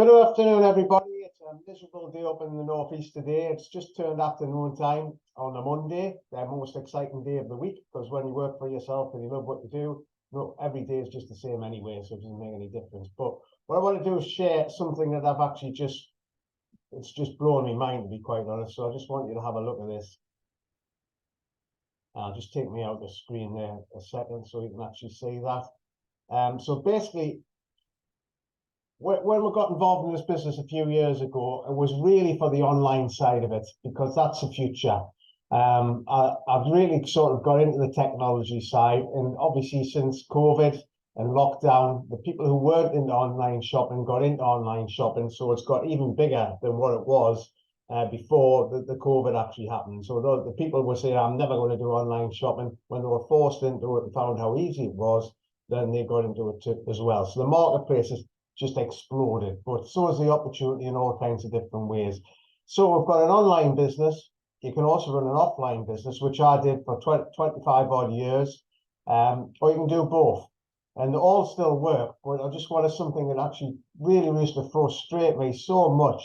Good afternoon, everybody. It's a miserable day up in the northeast today. It's just turned afternoon time on a Monday, the most exciting day of the week, because when you work for yourself and you love what you do, every day is just the same anyway, so it doesn't make any difference. But what I want to do is share something that I've actually it's just blown my mind, to be quite honest. So I just want you to have a look at this. I'll just take me out the screen there a second so you can actually see that. So basically, when we got involved in this business a few years ago, it was really for the online side of it, because that's the future. I've really sort of got into the technology side, and obviously since COVID and lockdown, the people who weren't into online shopping got into online shopping, so it's got even bigger than what it was before the COVID actually happened. So the people were saying, I'm never going to do online shopping. When they were forced into it and found how easy it was, then they got into it too, as well. So the marketplace is just exploded, but so is the opportunity in all kinds of different ways. So we've got an online business. You can also run an offline business, which I did for 25 odd years, or you can do both, and they all still work. But I just wanted something that actually really used to frustrate me so much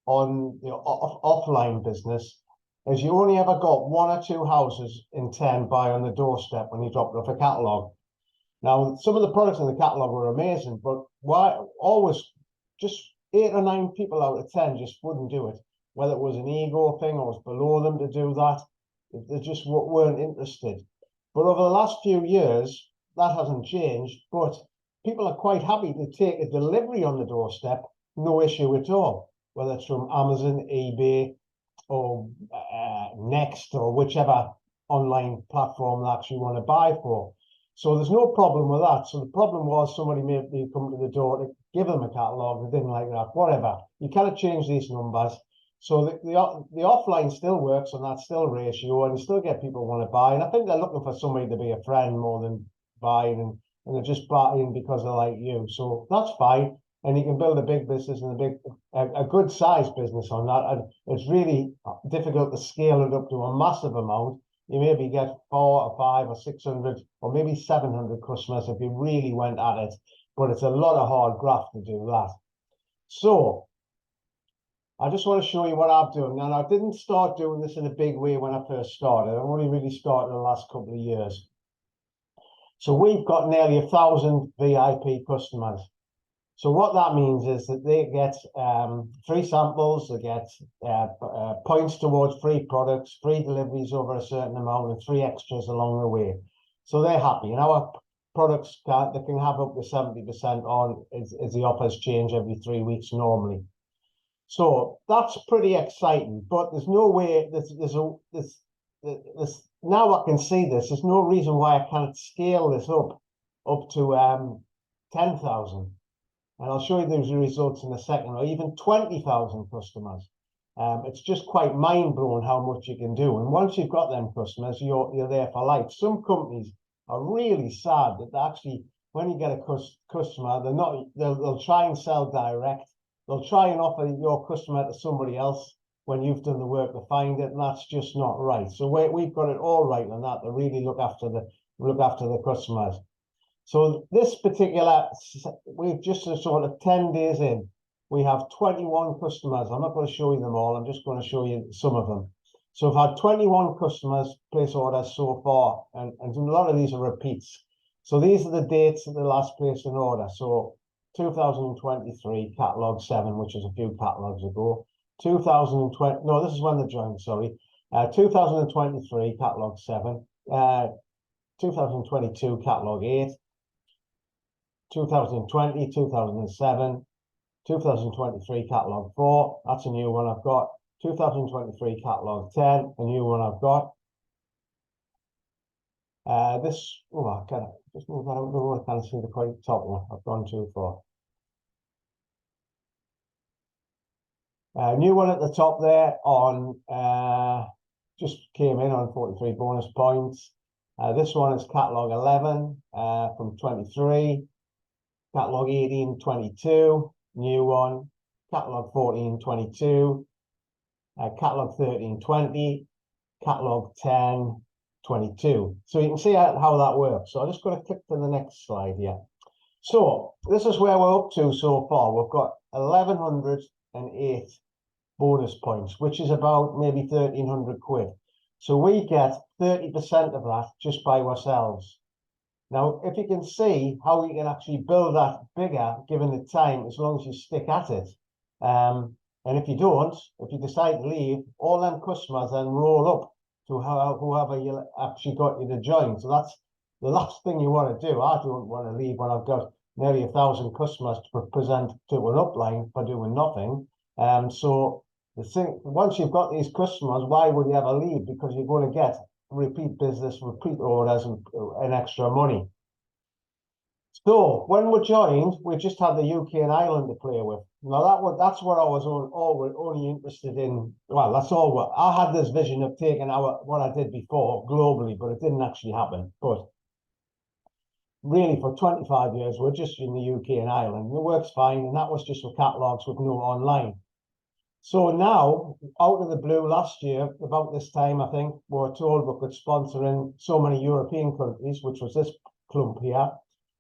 on the offline business, is you only ever got 1 or 2 houses in 10 buy on the doorstep when you dropped off a catalogue. Now, some of the products in the catalogue were amazing, but why always just 8 or 9 people out of 10 just wouldn't do it. Whether it was an ego thing or was below them to do that, they just weren't interested. But over the last few years, that hasn't changed, but people are quite happy to take a delivery on the doorstep, no issue at all, whether it's from Amazon, eBay, or Next, or whichever online platform they actually want to buy for. So there's no problem with that. So the problem was somebody maybe come to the door to give them a catalogue, they didn't like that, whatever. You cannot change these numbers. So the offline still works on that still ratio, and you still get people want to buy. And I think they're looking for somebody to be a friend more than buying, and they're just buying because they like you. So that's fine. And you can build a big business and a good sized business on that. And it's really difficult to scale it up to a massive amount. You maybe get 4 or 5 or 600 or maybe 700 customers if you really went at it, but it's a lot of hard graft to do that. So I just want to show you what I've done. Now, I didn't start doing this in a big way when I first started. I've only really started in the last couple of years. So we've got nearly 1,000 VIP customers. So what that means is that they get free samples, they get points towards free products, free deliveries over a certain amount, and free extras along the way. So they're happy. And our products, they can have up to 70% on as the offers change every 3 weeks normally. So that's pretty exciting, but there's no way now I can see this. There's no reason why I can't scale this up to 10,000. And I'll show you those results in a second, or even 20,000 customers. It's just quite mind-blowing how much you can do. And once you've got them customers, you're there for life. Some companies are really sad that they actually, when you get a customer, they'll try and sell direct. They'll try and offer your customer to somebody else when you've done the work to find it, and that's just not right. So we've got it all right on that to really look after the customers. So this particular, we've just sort of 10 days in, we have 21 customers. I'm not going to show you them all. I'm just going to show you some of them. So I've had 21 customers place orders so far, and a lot of these are repeats. So these are the dates that they last placed an order. So 2023, catalog 7, which is a few catalogs ago. 2020, no, this is when they joined, sorry. 2023, catalog 7. 2022, catalog 8. 2020, 2007, 2023 catalog 4, that's a new one I've got. 2023 catalog 10, a new one I've got. I can just move that out the way. I can't see the quite top one. I've gone too far. New one at the top there on just came in on 43 bonus points. This one is catalog 11 from 23. Catalog 18, 22, new one. Catalog 14, 22. Catalog 13, 20. Catalog 10, 22. So you can see how that works. So I'm just going to click to the next slide here. So this is where we're up to so far. We've got 1,108 bonus points, which is about maybe 1,300 quid. So we get 30% of that just by ourselves. Now, if you can see how we can actually build that bigger, given the time, as long as you stick at it. And if you don't, if you decide to leave, all them customers then roll up to whoever you actually got you to join. So that's the last thing you want to do. I don't want to leave when I've got nearly 1,000 customers to present to an upline for doing nothing. So the thing, once you've got these customers, why would you ever leave? Because you're going to get repeat business, repeat orders, and extra money. So when we joined, we just had the UK and Ireland to play with. Now that's what I was only interested in. Well, that's all. I had this vision of taking what I did before globally, but it didn't actually happen. But really, for 25 years, we're just in the UK and Ireland. It works fine, and that was just for catalogs with no online. So now, out of the blue, last year, about this time, I think, we were told we could sponsor in so many European countries, which was this clump here.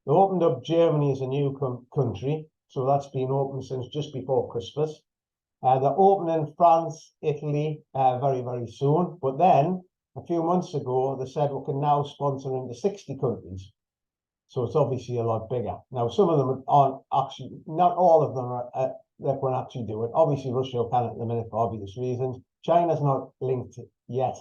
They opened up Germany as a new country, so that's been open since just before Christmas. They're opening France, Italy very, very soon. But then, a few months ago, they said we can now sponsor into 60 countries. So it's obviously a lot bigger. Now, some of them aren't actually, not all of them are that can actually do it. Obviously, Russia can at the minute for obvious reasons. China's not linked yet,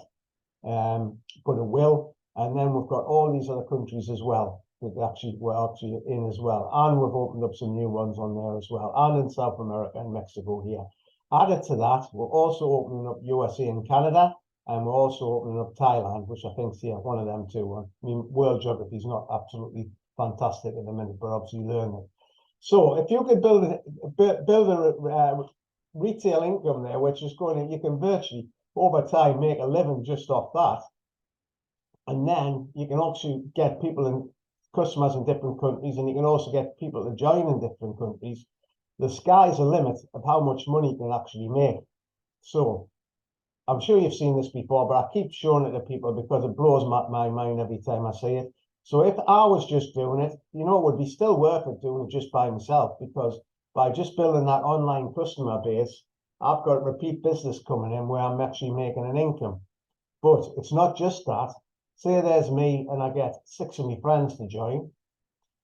but it will. And then we've got all these other countries as well that we're actually in as well. And we've opened up some new ones on there as well. And in South America and Mexico here. Added to that, we're also opening up USA and Canada. And we're also opening up Thailand, which I think is one of them too. I mean, world geography is not absolutely fantastic at the minute, but obviously learning. So if you could build a retail income there, which is going to, you can virtually over time make a living just off that. And then you can also get customers in different countries, and you can also get people to join in different countries. The sky's the limit of how much money you can actually make. So I'm sure you've seen this before, but I keep showing it to people because it blows my mind every time I see it. So if I was just doing it, it would be still worth it doing it just by myself, because by just building that online customer base, I've got repeat business coming in where I'm actually making an income. But it's not just that. Say there's me and I get 6 of my friends to join,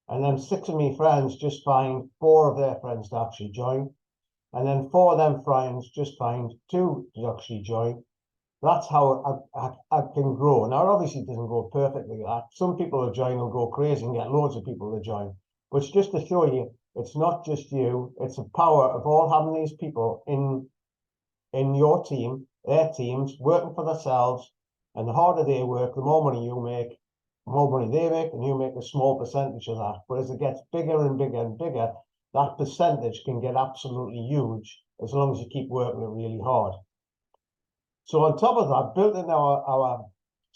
and then 6 of my friends just find 4 of their friends to actually join, and then 4 of them friends just find 2 to actually join. That's how I can grow. Now, obviously, it doesn't go perfectly like that. Some people who join will go crazy and get loads of people to join. But it's just to show you, it's not just you. It's the power of all having these people in your team, their teams, working for themselves. And the harder they work, the more money you make, the more money they make, and you make a small percentage of that. But as it gets bigger and bigger and bigger, that percentage can get absolutely huge as long as you keep working it really hard. So on top of that, built in our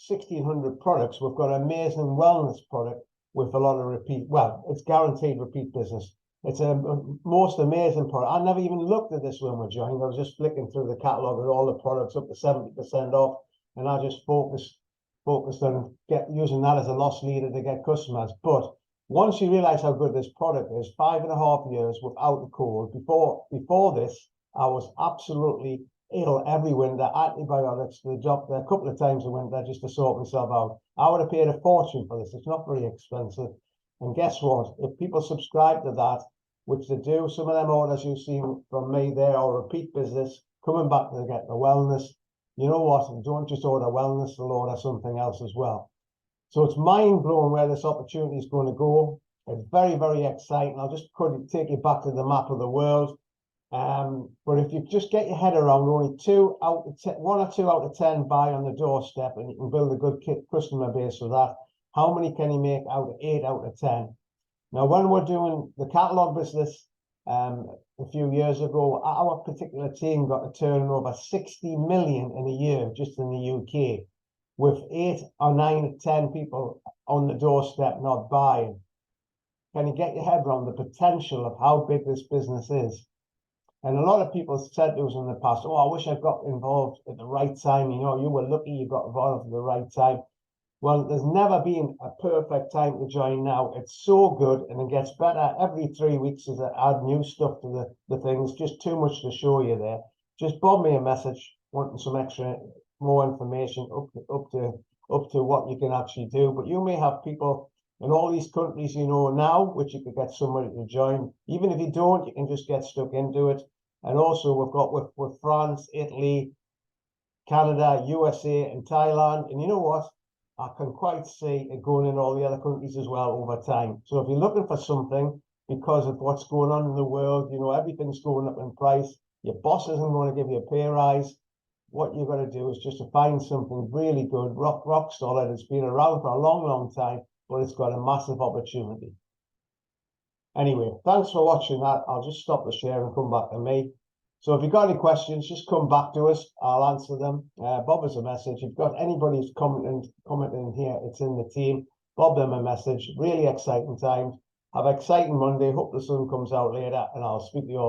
1,600 products, we've got an amazing wellness product with a lot of repeat. Well, it's guaranteed repeat business. It's a most amazing product. I never even looked at this when we joined. I was just flicking through the catalogue with all the products up to 70% off, and I just focused on using that as a loss leader to get customers. But once you realise how good this product is, 5.5 years without the cold. Before this, I was absolutely ill every winter, antibiotics to the doctor a couple of times a winter just to sort myself out. I would have paid a fortune for this. It's not very expensive. And guess what? If people subscribe to that, which they do, some of them orders you've seen from me there are repeat business, coming back to get the wellness. You know what? Don't just order wellness, they'll order something else as well. So it's mind-blowing where this opportunity is going to go. It's very, very exciting. I'll just take you back to the map of the world. But if you just get your head around, only 1 or 2 out of 10 buy on the doorstep, and you can build a good customer base with that. How many can you make out of 8 out of 10? Now, when we're doing the catalog business, a few years ago, our particular team got a turnover 60 million in a year just in the UK, with 8 or 9 or 10 people on the doorstep not buying. Can you get your head around the potential of how big this business is? And a lot of people said to us in the past, oh, I wish I got involved at the right time. You were lucky you got involved at the right time. Well, there's never been a perfect time to join now. It's so good and it gets better every 3 weeks as I add new stuff to the things. Just too much to show you there. Just bob me a message wanting some extra more information up to what you can actually do. But you may have people in all these countries you know now, which you could get somebody to join. Even if you don't, you can just get stuck into it. And also we've got with France, Italy, Canada, USA, and Thailand. And you know what? I can quite see it going in all the other countries as well over time. So if you're looking for something because of what's going on in the world, you know, everything's going up in price. Your boss isn't going to give you a pay rise. What you're going to do is just to find something really good, rock solid. It's been around for a long time, but it's got a massive opportunity. Anyway, thanks for watching that. I'll just stop the share and come back to me. So if you've got any questions, just come back to us. I'll answer them. Bob us a message. If you've got anybody who's commenting here, it's in the team. Bob them a message. Really exciting times. Have an exciting Monday. Hope the sun comes out later, and I'll speak to you all